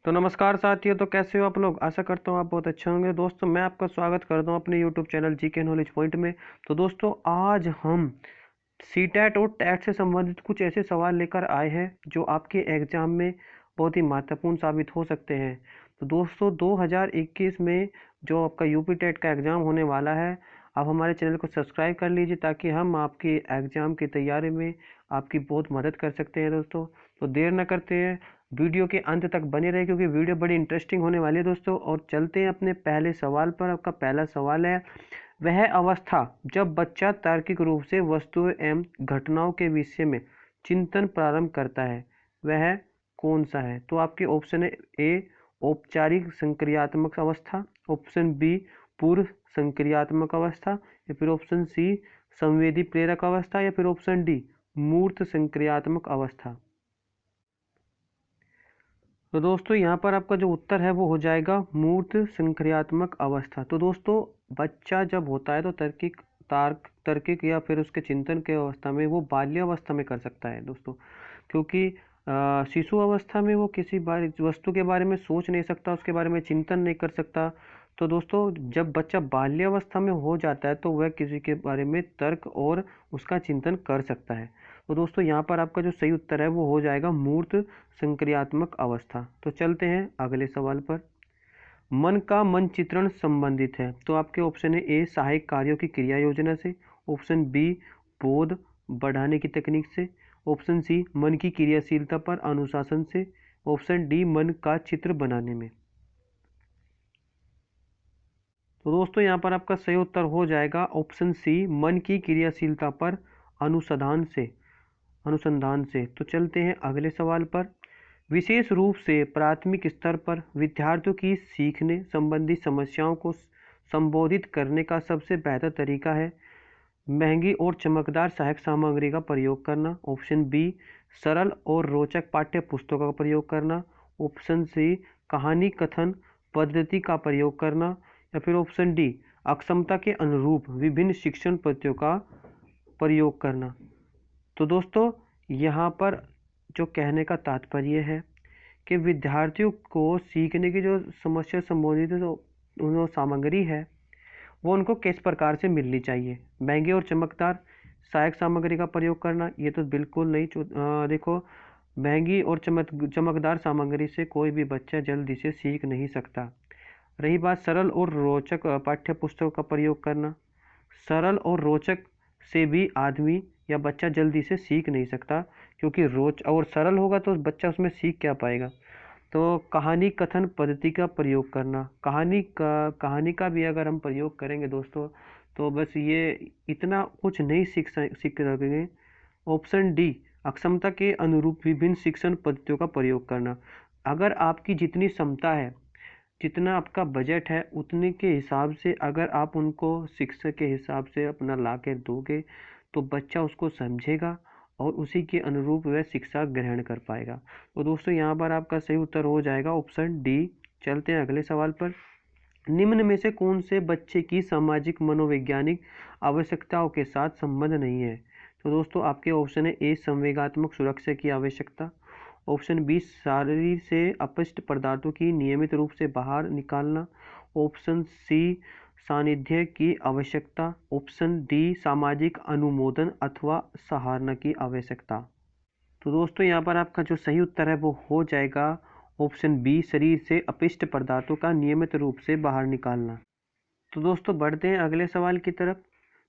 तो नमस्कार साथियों। तो कैसे हो आप लोग? आशा करता हूँ आप बहुत अच्छे होंगे। दोस्तों मैं आपका स्वागत करता हूँ अपने YouTube channel GK knowledge point में। तो दोस्तों आज हम सीटेट और टेट से संबंधित कुछ ऐसे सवाल लेकर आए हैं जो आपके एग्जाम में बहुत ही महत्वपूर्ण साबित हो सकते हैं। तो दोस्तों 2021 में जो आपका यूपी टेट का एग्ज़ाम होने वाला है, आप हमारे चैनल को सब्सक्राइब कर लीजिए ताकि हम आपके एग्ज़ाम की तैयारी में आपकी बहुत मदद कर सकते हैं दोस्तों। तो देर न करते हैं, वीडियो के अंत तक बने रहे क्योंकि वीडियो बड़ी इंटरेस्टिंग होने वाली है दोस्तों। और चलते हैं अपने पहले सवाल पर। आपका पहला सवाल है, वह अवस्था जब बच्चा तार्किक रूप से वस्तुओं एवं घटनाओं के विषय में चिंतन प्रारंभ करता है, वह कौन सा है? तो आपके ऑप्शन है ए औपचारिक संक्रियात्मक अवस्था, ऑप्शन बी पूर्व संक्रियात्मक अवस्था, या फिर ऑप्शन सी संवेदी प्रेरक अवस्था, या फिर ऑप्शन डी मूर्त संक्रियात्मक अवस्था। तो दोस्तों यहाँ पर आपका जो उत्तर है वो हो जाएगा मूर्त संक्रियात्मक अवस्था। तो दोस्तों बच्चा जब होता है तो तार्किक या फिर उसके चिंतन के अवस्था में वो बाल्यावस्था में कर सकता है दोस्तों, क्योंकि शिशु अवस्था में वो किसी वस्तु के बारे में सोच नहीं सकता, उसके बारे में चिंतन नहीं कर सकता। तो दोस्तों जब बच्चा बाल्यावस्था में हो जाता है तो वह किसी के बारे में तर्क और उसका चिंतन कर सकता है। तो दोस्तों यहाँ पर आपका जो सही उत्तर है वो हो जाएगा मूर्त संक्रियात्मक अवस्था। तो चलते हैं अगले सवाल पर। मन का मनचित्रण संबंधित है। तो आपके ऑप्शन है ए सहायक कार्यों की क्रिया योजना से, ऑप्शन बी बोध बढ़ाने की तकनीक से, ऑप्शन सी मन की क्रियाशीलता पर अनुशासन से, ऑप्शन डी मन का चित्र बनाने में। तो दोस्तों यहाँ पर आपका सही उत्तर हो जाएगा ऑप्शन सी मन की क्रियाशीलता पर अनुसंधान से अनुसंधान से। तो चलते हैं अगले सवाल पर। विशेष रूप से प्राथमिक स्तर पर विद्यार्थियों की सीखने संबंधी समस्याओं को संबोधित करने का सबसे बेहतर तरीका है महंगी और चमकदार सहायक सामग्री का प्रयोग करना, ऑप्शन बी सरल और रोचक पाठ्य पुस्तकों का प्रयोग करना, ऑप्शन सी कहानी कथन पद्धति का प्रयोग करना, या फिर ऑप्शन डी अक्षमता के अनुरूप विभिन्न शिक्षण पद्धतियों का प्रयोग करना। तो दोस्तों यहाँ पर जो कहने का तात्पर्य है कि विद्यार्थियों को सीखने की जो समस्या संबंधित जो सामग्री है वो उनको किस प्रकार से मिलनी चाहिए। महंगी और चमकदार सहायक सामग्री का प्रयोग करना, ये तो बिल्कुल नहीं। देखो, महंगी और चमकदार सामग्री से कोई भी बच्चा जल्दी से सीख नहीं सकता। रही बात सरल और रोचक पाठ्य पुस्तकों का प्रयोग करना, सरल और रोचक से भी आदमी या बच्चा जल्दी से सीख नहीं सकता, क्योंकि रोच और सरल होगा तो बच्चा उसमें सीख क्या पाएगा। तो कहानी कथन पद्धति का प्रयोग करना, कहानी का भी अगर हम प्रयोग करेंगे दोस्तों तो बस ये इतना कुछ नहीं सीख सकेंगे। ऑप्शन डी अक्षमता के अनुरूप विभिन्न शिक्षण पद्धतियों का प्रयोग करना। अगर आपकी जितनी क्षमता है, जितना आपका बजट है, उतने के हिसाब से अगर आप उनको शिक्षक के हिसाब से अपना ला के दोगे तो बच्चा उसको समझेगा और उसी के अनुरूप वह शिक्षा ग्रहण कर पाएगा। तो दोस्तों यहाँ पर आपका सही उत्तर हो जाएगा ऑप्शन डी। चलते हैं अगले सवाल पर। निम्न में से कौन से बच्चे की सामाजिक मनोवैज्ञानिक आवश्यकताओं के साथ संबंध नहीं है? तो दोस्तों आपके ऑप्शन है ए संवेगात्मक सुरक्षा की आवश्यकता, ऑप्शन बी शरीर से अपशिष्ट पदार्थों की नियमित रूप से बाहर निकालना, ऑप्शन सी सानिध्य की आवश्यकता, ऑप्शन डी सामाजिक अनुमोदन अथवा सराहना की आवश्यकता। तो दोस्तों यहाँ पर आपका जो सही उत्तर है वो हो जाएगा ऑप्शन बी शरीर से अपशिष्ट पदार्थों का नियमित रूप से बाहर निकालना। तो दोस्तों बढ़ते हैं अगले सवाल की तरफ।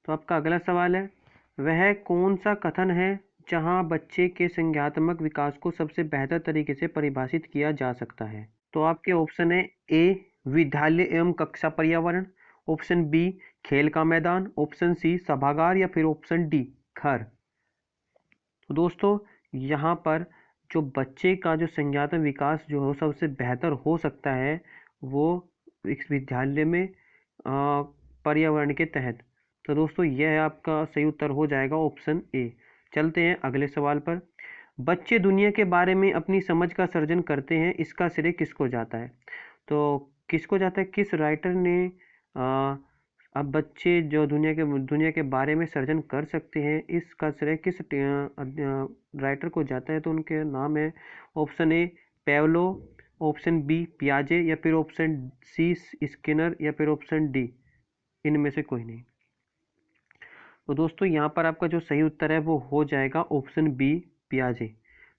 तो आपका अगला सवाल है, वह कौन सा कथन है जहां बच्चे के संज्ञानात्मक विकास को सबसे बेहतर तरीके से परिभाषित किया जा सकता है? तो आपके ऑप्शन है ए विद्यालय एवं कक्षा पर्यावरण, ऑप्शन बी खेल का मैदान, ऑप्शन सी सभागार, या फिर ऑप्शन डी घर। तो दोस्तों यहाँ पर जो बच्चे का जो संज्ञानात्मक विकास जो हो सबसे बेहतर हो सकता है वो इस विद्यालय में पर्यावरण के तहत। तो दोस्तों यह आपका सही उत्तर हो जाएगा ऑप्शन ए। चलते हैं अगले सवाल पर। बच्चे दुनिया के बारे में अपनी समझ का सर्जन करते हैं, इसका श्रेय किसको जाता है? तो किसको जाता है, किस राइटर ने अब बच्चे जो दुनिया के बारे में सर्जन कर सकते हैं, इसका श्रेय किस राइटर को जाता है? तो उनके नाम है ऑप्शन ए पेवलो, ऑप्शन बी पियाजे या फिर ऑप्शन सी स्किनर या फिर ऑप्शन डी इनमें से कोई नहीं। तो दोस्तों यहाँ पर आपका जो सही उत्तर है वो हो जाएगा ऑप्शन बी पियाजे।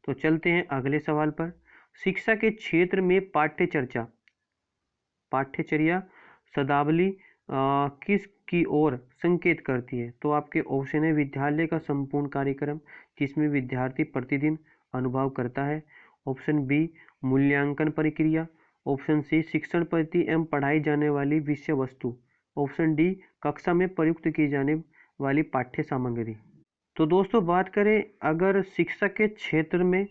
तो चलते हैं अगले सवाल पर। शिक्षा के क्षेत्र में पाठ्यचर्या शब्दावली किस की ओर संकेत करती है? तो आपके ऑप्शन है विद्यालय का संपूर्ण कार्यक्रम जिसमें विद्यार्थी प्रतिदिन अनुभव करता है। ऑप्शन बी मूल्यांकन प्रक्रिया। ऑप्शन सी शिक्षण पद्धति एवं पढ़ाई जाने वाली विषय वस्तु। ऑप्शन डी कक्षा में प्रयुक्त की जाने वाली पाठ्य सामग्री। तो दोस्तों बात करें अगर शिक्षा के क्षेत्र में,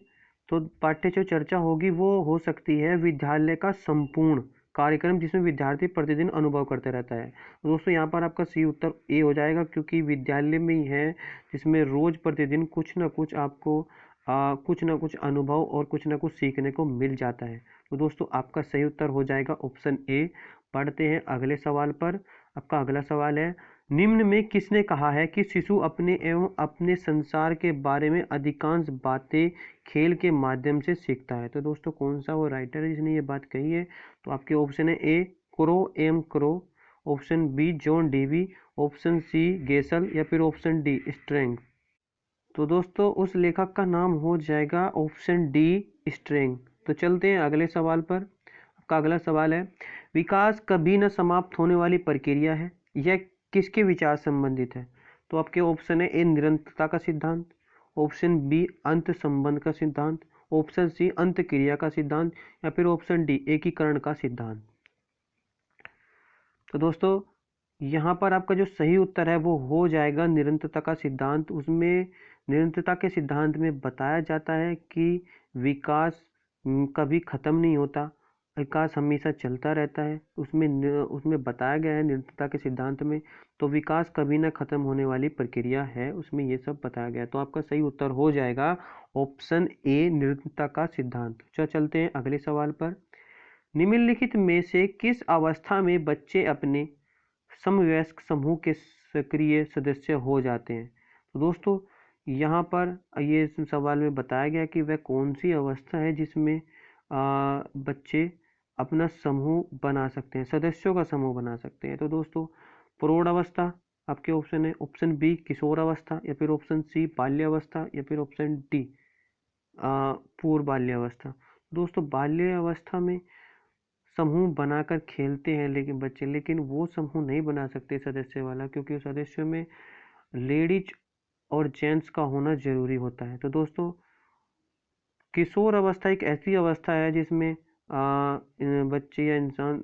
तो पाठ्य जो चर्चा होगी वो हो सकती है विद्यालय का संपूर्ण कार्यक्रम जिसमें विद्यार्थी प्रतिदिन अनुभव करते रहता है। तो दोस्तों यहाँ पर आपका सी उत्तर ए हो जाएगा, क्योंकि विद्यालय में ही है जिसमें रोज प्रतिदिन कुछ ना कुछ आपको कुछ ना कुछ अनुभव और कुछ ना कुछ सीखने को मिल जाता है। तो दोस्तों आपका सही उत्तर हो जाएगा ऑप्शन ए। पढ़ते हैं अगले सवाल पर। आपका अगला सवाल है, निम्न में किसने कहा है कि शिशु अपने एवं अपने संसार के बारे में अधिकांश बातें खेल के माध्यम से सीखता है? तो दोस्तों कौन सा वो राइटर है जिसने ये बात कही है? तो आपके ऑप्शन है A Crow M Crow, option B John Dewey, option C Gesell या फिर ऑप्शन डी स्ट्रेंग। तो दोस्तों उस लेखक का नाम हो जाएगा ऑप्शन डी स्ट्रेंग। तो चलते हैं अगले सवाल पर। आपका अगला सवाल है, विकास कभी न समाप्त होने वाली प्रक्रिया है, यह किसके विचार संबंधित है? तो आपके ऑप्शन है ए निरंतरता का सिद्धांत, ऑप्शन बी अंत संबंध का सिद्धांत, ऑप्शन सी अंत क्रिया का सिद्धांत या फिर ऑप्शन डी एकीकरण का सिद्धांत। तो दोस्तों यहाँ पर आपका जो सही उत्तर है वो हो जाएगा निरंतरता का सिद्धांत। उसमें निरंतरता के सिद्धांत में बताया जाता है कि विकास कभी खत्म नहीं होता, विकास हमेशा चलता रहता है। उसमें बताया गया है निरंतरता के सिद्धांत में, तो विकास कभी ना खत्म होने वाली प्रक्रिया है, उसमें ये सब बताया गया है। तो आपका सही उत्तर हो जाएगा ऑप्शन ए निरंतरता का सिद्धांत। चलते हैं अगले सवाल पर। निम्नलिखित में से किस अवस्था में बच्चे अपने समवयस्क समूह के सक्रिय सदस्य हो जाते हैं? तो दोस्तों यहाँ पर ये सवाल में बताया गया कि वह कौन सी अवस्था है जिसमें बच्चे अपना समूह बना सकते हैं, सदस्यों का समूह बना सकते हैं। तो दोस्तों प्रौढ़ अवस्था आपके ऑप्शन है, ऑप्शन बी किशोर अवस्था या फिर ऑप्शन सी बाल्यावस्था या फिर ऑप्शन डी पूर्व बाल्यावस्था। दोस्तों बाल्य अवस्था में समूह बनाकर खेलते हैं लेकिन बच्चे, लेकिन वो समूह नहीं बना सकते सदस्य वाला, क्योंकि उस सदस्यों में लेडीज और जेंट्स का होना जरूरी होता है। तो दोस्तों किशोर अवस्था एक ऐसी अवस्था है जिसमें बच्चे या इंसान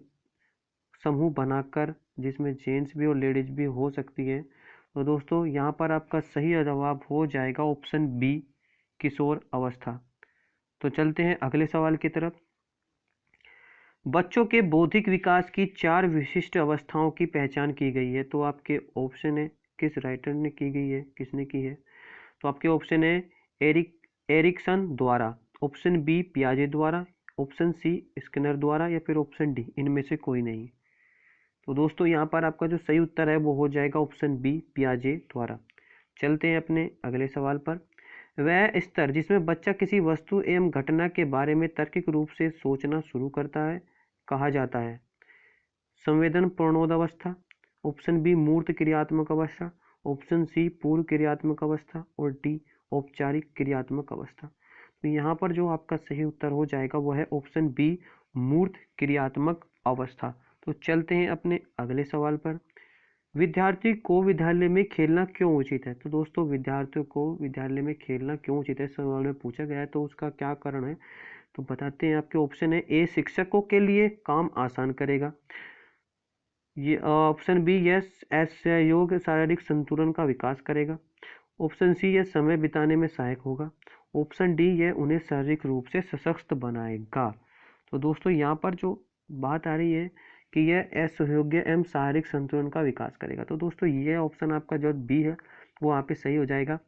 समूह बनाकर, जिसमें जेंट्स भी और लेडीज भी हो सकती है। तो दोस्तों यहाँ पर आपका सही जवाब हो जाएगा ऑप्शन बी किशोर अवस्था। तो चलते हैं अगले सवाल की तरफ। बच्चों के बौद्धिक विकास की 4 विशिष्ट अवस्थाओं की पहचान की गई है। तो आपके ऑप्शन है किस राइटर ने की गई है, किसने की है? तो आपके ऑप्शन है एरिक्सन द्वारा, ऑप्शन बी पियाजे द्वारा, ऑप्शन सी स्किनर द्वारा या फिर ऑप्शन डी इनमें से कोई नहीं। तो दोस्तों यहाँ पर आपका जो सही उत्तर है वो हो जाएगा ऑप्शन बी पियाजे द्वारा। चलते हैं अपने अगले सवाल पर। वह स्तर जिसमें बच्चा किसी वस्तु एवं घटना के बारे में तार्किक रूप से सोचना शुरू करता है कहा जाता है? संवेदन प्रौढ़ अवस्था, ऑप्शन बी मूर्त क्रियात्मक अवस्था, ऑप्शन सी पूर्व क्रियात्मक अवस्था और डी औपचारिक क्रियात्मक अवस्था। तो यहाँ पर जो आपका सही उत्तर हो जाएगा वो है ऑप्शन बी मूर्त क्रियात्मक अवस्था। तो चलते हैं अपने अगले सवाल पर। विद्यार्थी को विद्यालय में खेलना क्यों उचित है? तो दोस्तों विद्यार्थियों को विद्यालय में खेलना क्यों उचित है सवाल में पूछा गया है, तो उसका क्या कारण है तो बताते हैं। आपके ऑप्शन है ए शिक्षकों के लिए काम आसान करेगा, ये ऑप्शन बी यस सहयोग शारीरिक संतुलन का विकास करेगा, ऑप्शन सी यह समय बिताने में सहायक होगा, ऑप्शन डी यह उन्हें शारीरिक रूप से सशक्त बनाएगा। तो दोस्तों यहाँ पर जो बात आ रही है कि यह असहयोग्य एवं शारीरिक संतुलन का विकास करेगा। तो दोस्तों ये ऑप्शन आपका जो बी है वो यहाँ पे सही हो जाएगा,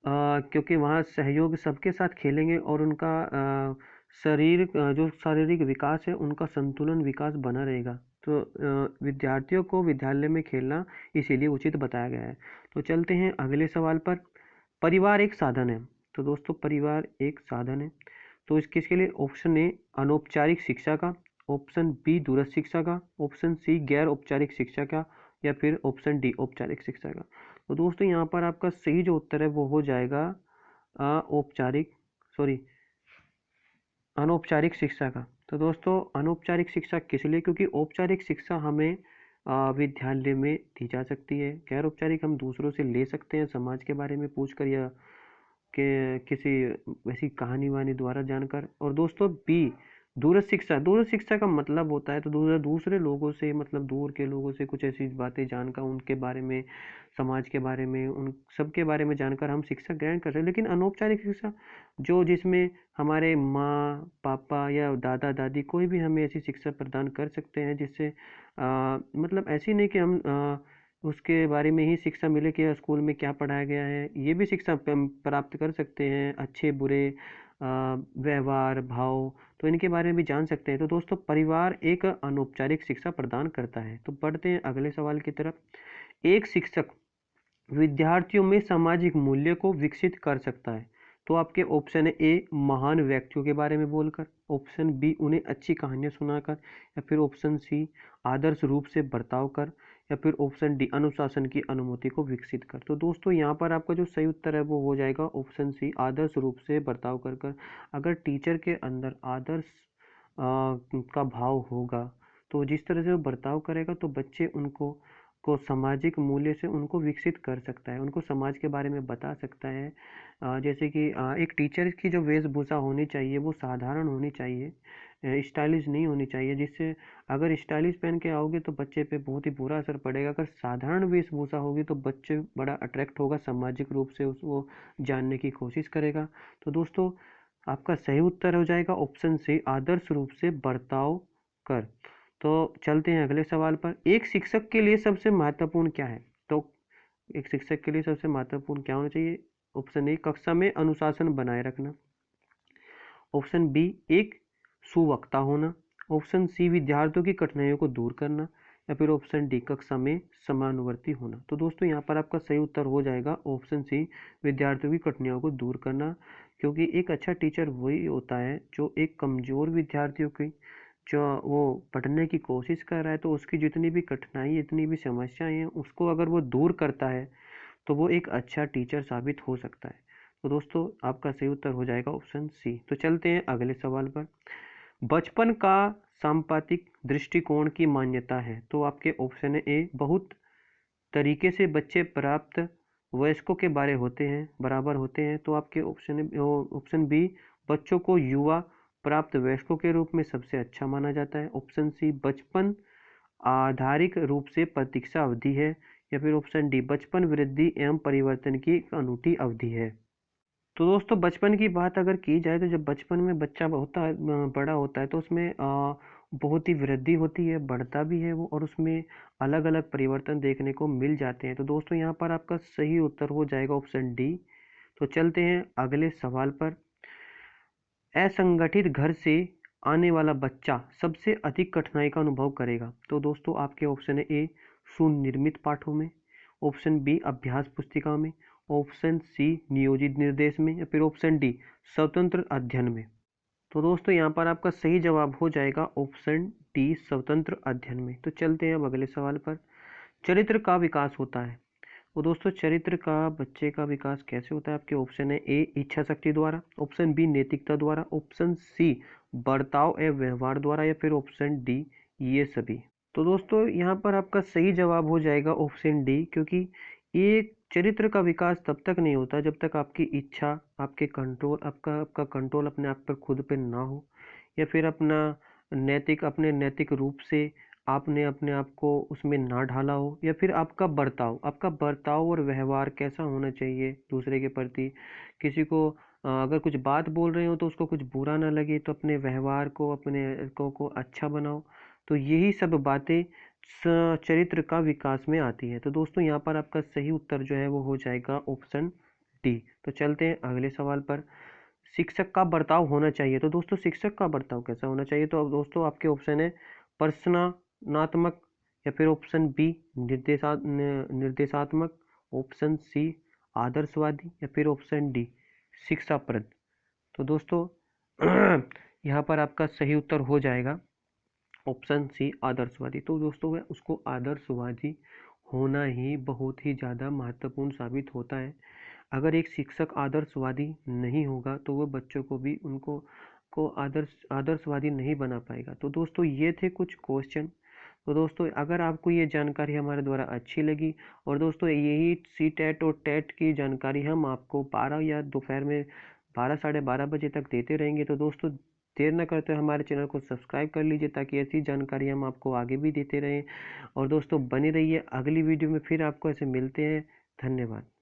क्योंकि वहाँ सहयोग सबके साथ खेलेंगे और उनका शरीर जो शारीरिक विकास है उनका संतुलन विकास बना रहेगा। तो विद्यार्थियों को विद्यालय में खेलना इसीलिए उचित बताया गया है। तो चलते हैं अगले सवाल पर। परिवार एक साधन है। तो दोस्तों परिवार एक साधन है। तो इस किसके लिए? ऑप्शन ए अनौपचारिक शिक्षा का, ऑप्शन बी दूरस्थ शिक्षा का, ऑप्शन सी गैर औपचारिक शिक्षा का, या फिर ऑप्शन डी औपचारिक शिक्षा का। तो दोस्तों यहाँ पर आपका सही जो उत्तर है वो हो जाएगा औपचारिक सॉरी अनौपचारिक शिक्षा का। तो दोस्तों अनौपचारिक शिक्षा किस लिए? क्योंकि औपचारिक शिक्षा हमें विद्यालय में दी जा सकती है, गैर औपचारिक हम दूसरों से ले सकते हैं, समाज के बारे में पूछकर या के किसी वैसी कहानी वानी द्वारा जानकर। और दोस्तों बी दूरस्थ शिक्षा, दूरस्थ शिक्षा का मतलब होता है तो दूसरे लोगों से, मतलब दूर के लोगों से कुछ ऐसी बातें जानकर, उनके बारे में, समाज के बारे में, उन सब के बारे में जानकर हम शिक्षा ग्रहण कर रहे हैं। लेकिन अनौपचारिक शिक्षा जो जिसमें हमारे माँ पापा या दादा दादी कोई भी हमें ऐसी शिक्षा प्रदान कर सकते हैं जिससे मतलब ऐसी नहीं कि हम उसके बारे में ही शिक्षा मिले कि स्कूल में क्या पढ़ाया गया है, ये भी शिक्षा हम प्राप्त कर सकते हैं, अच्छे बुरे व्यवहार भाव, तो इनके बारे में भी जान सकते हैं। तो दोस्तों परिवार एक अनौपचारिक शिक्षा प्रदान करता है। तो बढ़ते हैं अगले सवाल की तरफ। एक शिक्षक विद्यार्थियों में सामाजिक मूल्य को विकसित कर सकता है। तो आपके ऑप्शन है ए महान व्यक्तियों के बारे में बोलकर, ऑप्शन बी उन्हें अच्छी कहानियां सुनाकर, या फिर ऑप्शन सी आदर्श रूप से बर्ताव कर, या फिर ऑप्शन डी अनुशासन की अनुमति को विकसित कर। तो दोस्तों यहाँ पर आपका जो सही उत्तर है वो हो जाएगा ऑप्शन सी आदर्श रूप से बर्ताव कर। अगर टीचर के अंदर आदर्श का भाव होगा तो जिस तरह से वो बर्ताव करेगा तो बच्चे उनको सामाजिक मूल्य से उनको विकसित कर सकता है, उनको समाज के बारे में बता सकता है। जैसे कि एक टीचर की जो वेशभूषा होनी चाहिए वो साधारण होनी चाहिए, स्टाइलिश नहीं होनी चाहिए, जिससे अगर स्टाइलिश पहन के आओगे तो बच्चे पे बहुत ही बुरा असर पड़ेगा। अगर साधारण वेशभूषा होगी तो बच्चे बड़ा अट्रैक्ट होगा, सामाजिक रूप से उसको जानने की कोशिश करेगा। तो दोस्तों आपका सही उत्तर हो जाएगा ऑप्शन सी आदर्श रूप से बर्ताव कर। तो चलते हैं अगले सवाल पर। एक शिक्षक के लिए सबसे महत्वपूर्ण क्या है? तो एक शिक्षक के लिए सबसे महत्वपूर्ण क्या होना चाहिए? ऑप्शन ए कक्षा में अनुशासन बनाए रखना, ऑप्शन बी एक सुवक्ता होना, ऑप्शन सी विद्यार्थियों की कठिनाइयों को दूर करना, या फिर ऑप्शन डी कक्षा में समानुवर्ती होना। तो दोस्तों यहाँ पर आपका सही उत्तर हो जाएगा ऑप्शन सी विद्यार्थियों की कठिनाइयों को दूर करना। क्योंकि एक अच्छा टीचर वही होता है जो एक कमजोर विद्यार्थियों की जो वो पढ़ने की कोशिश कर रहा है तो उसकी जितनी भी कठिनाई जितनी भी समस्याएं हैं उसको अगर वो दूर करता है तो वो एक अच्छा टीचर साबित हो सकता है। तो दोस्तों आपका सही उत्तर हो जाएगा ऑप्शन सी। तो चलते हैं अगले सवाल पर। बचपन का सांपातिक दृष्टिकोण की मान्यता है। तो आपके ऑप्शन है ए बहुत तरीके से बच्चे प्राप्त वयस्कों के बारे होते हैं बराबर होते हैं। तो आपके ऑप्शन बी बच्चों को युवा प्राप्त वयस्कों के रूप में सबसे अच्छा माना जाता है, ऑप्शन सी बचपन आधारिक रूप से प्रतीक्षा अवधि है, या फिर ऑप्शन डी बचपन वृद्धि एवं परिवर्तन की एक अनूठी अवधि है। तो दोस्तों बचपन की बात अगर की जाए तो जब बचपन में बच्चा होता है बड़ा होता है तो उसमें बहुत ही वृद्धि होती है, बढ़ता भी है वो, और उसमें अलग अलग परिवर्तन देखने को मिल जाते हैं। तो दोस्तों यहाँ पर आपका सही उत्तर हो जाएगा ऑप्शन डी। तो चलते हैं अगले सवाल पर। असंगठित घर से आने वाला बच्चा सबसे अधिक कठिनाई का अनुभव करेगा। तो दोस्तों आपके ऑप्शन है ए सुनिर्मित पाठों में, ऑप्शन बी अभ्यास पुस्तिका में, ऑप्शन सी नियोजित निर्देश में, या फिर ऑप्शन डी स्वतंत्र अध्ययन में। तो दोस्तों यहाँ पर आपका सही जवाब हो जाएगा ऑप्शन डी स्वतंत्र अध्ययन में। तो चलते हैं अब अगले सवाल पर। चरित्र का विकास होता है। वो दोस्तों चरित्र का बच्चे का विकास कैसे होता है? आपके ऑप्शन है ए इच्छा शक्ति द्वारा, ऑप्शन बी नैतिकता द्वारा, ऑप्शन सी बर्ताव एवं व्यवहार द्वारा, या फिर ऑप्शन डी ये सभी। तो दोस्तों यहाँ पर आपका सही जवाब हो जाएगा ऑप्शन डी। क्योंकि एक चरित्र का विकास तब तक नहीं होता जब तक आपकी इच्छा आपके कंट्रोल आपका कंट्रोल अपने आप पर खुद पे ना हो, या फिर अपने नैतिक रूप से आपने अपने आप को उसमें ना ढाला हो, या फिर आपका बर्ताव और व्यवहार कैसा होना चाहिए दूसरे के प्रति। किसी को अगर कुछ बात बोल रहे हो तो उसको कुछ बुरा ना लगे, तो अपने व्यवहार को अपने को अच्छा बनाओ। तो यही सब बातें चरित्र का विकास में आती है। तो दोस्तों यहाँ पर आपका सही उत्तर जो है वो हो जाएगा ऑप्शन डी। तो चलते हैं अगले सवाल पर। शिक्षक का बर्ताव होना चाहिए। तो दोस्तों शिक्षक का बर्ताव कैसा होना चाहिए? तो अब दोस्तों आपके ऑप्शन है प्रश्नात्मक, या फिर ऑप्शन बी निर्देशात्मक, ऑप्शन सी आदर्शवादी, या फिर ऑप्शन डी शिक्षाप्रद। तो दोस्तों यहाँ पर आपका सही उत्तर हो जाएगा ऑप्शन सी आदर्शवादी। तो दोस्तों वह उसको आदर्शवादी होना ही बहुत ही ज़्यादा महत्वपूर्ण साबित होता है। अगर एक शिक्षक आदर्शवादी नहीं होगा तो वह बच्चों को भी उनको को आदर्शवादी नहीं बना पाएगा। तो दोस्तों ये थे कुछ क्वेश्चन। तो दोस्तों अगर आपको ये जानकारी हमारे द्वारा अच्छी लगी, और दोस्तों यही सी टेट और टेट की जानकारी हम आपको 12 या दोपहर में 12 साढ़े 12 बजे तक देते रहेंगे। तो दोस्तों देर न करते हमारे चैनल को सब्सक्राइब कर लीजिए ताकि ऐसी जानकारी हम आपको आगे भी देते रहें। और दोस्तों बने रहिए, अगली वीडियो में फिर आपको ऐसे मिलते हैं। धन्यवाद।